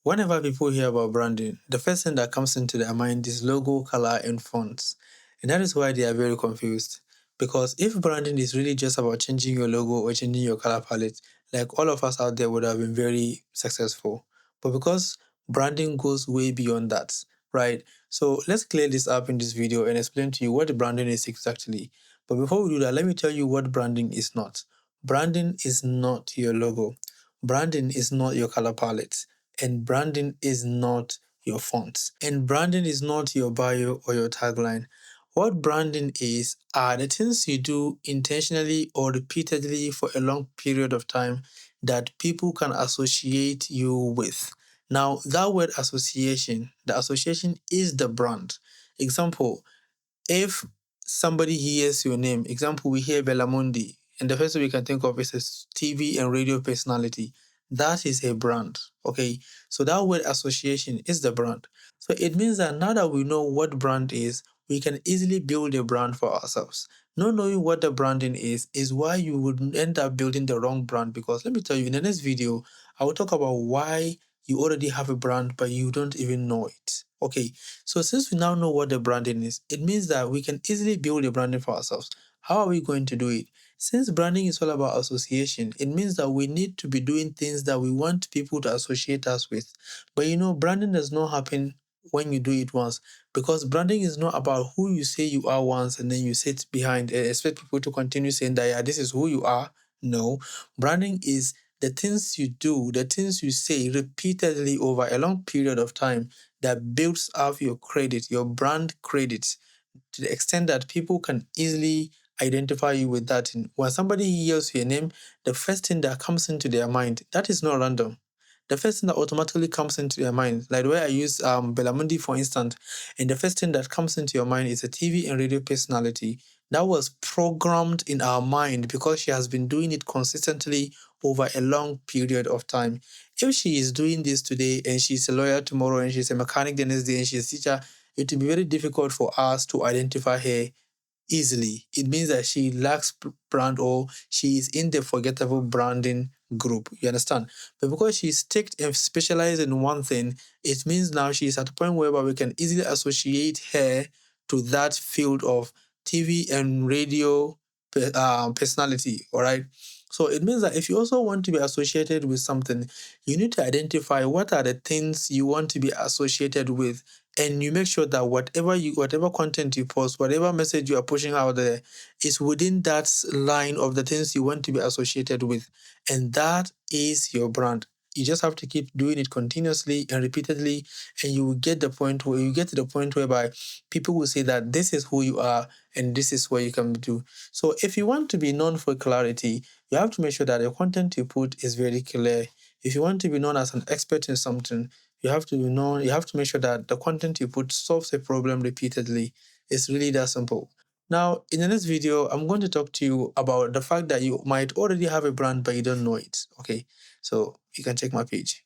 Whenever people hear about branding, the first thing that comes into their mind is logo, color, and fonts. And that is why they are very confused. Because if branding is really just about changing your logo or changing your color palette, like all of us out there would have been very successful. But because branding goes way beyond that, right? So let's clear this up in this video and explain to you what branding is exactly. But before we do that, let me tell you what branding is not. Branding is not your logo. Branding is not your color palette. And branding is not your font. And branding is not your bio or your tagline. What branding is are the things you do intentionally or repeatedly for a long period of time that people can associate you with. Now, that word association, the association is the brand. Example, if somebody hears your name, example, we hear Belamundi, and the first thing we can think of is a TV and radio personality. That is a brand. Okay. So that word association is the brand. So it means that now that we know what brand is, we can easily build a brand for ourselves. Not knowing what the branding is why you would end up building the wrong brand. Because let me tell you, in the next video, I will talk about why you already have a brand, but you don't even know it. Okay. So since we now know what the branding is, it means that we can easily build a branding for ourselves. How are we going to do it? Since branding is all about association, it means that we need to be doing things that we want people to associate us with. But branding does not happen when you do it once, because branding is not about who you say you are once and then you sit behind and expect people to continue saying that, yeah, this is who you are. No, branding is the things you do, the things you say repeatedly over a long period of time that builds up your credit, your brand credit, to the extent that people can easily identify you with that. And when somebody hears your name, the first thing that comes into their mind, that is not random. The first thing that automatically comes into their mind, like the way I use Belamundi for instance, and the first thing that comes into your mind is a TV and radio personality that was programmed in our mind because she has been doing it consistently over a long period of time. If she is doing this today and she's a lawyer tomorrow and she's a mechanic the next day and she's a teacher, it will be very difficult for us to identify her easily. It means that she lacks brand or she is in the forgettable branding group. You understand? But because she's sticked and specialized in one thing, it means now she's at a point where we can easily associate her to that field of TV and radio personality. All right. So it means that if you also want to be associated with something, you need to identify what are the things you want to be associated with, and you make sure that whatever content you post, whatever message you are pushing out there is within that line of the things you want to be associated with. And that is your brand. You just have to keep doing it continuously and repeatedly, and you will get to the point whereby people will say that this is who you are and this is what you can do. So if you want to be known for clarity, you have to make sure that the content you put is very clear. If you want to be known as an expert in something, you have to make sure that the content you put solves a problem repeatedly. It's really that simple. Now, in the next video, I'm going to talk to you about the fact that you might already have a brand, but you don't know it. Okay, so you can check my page.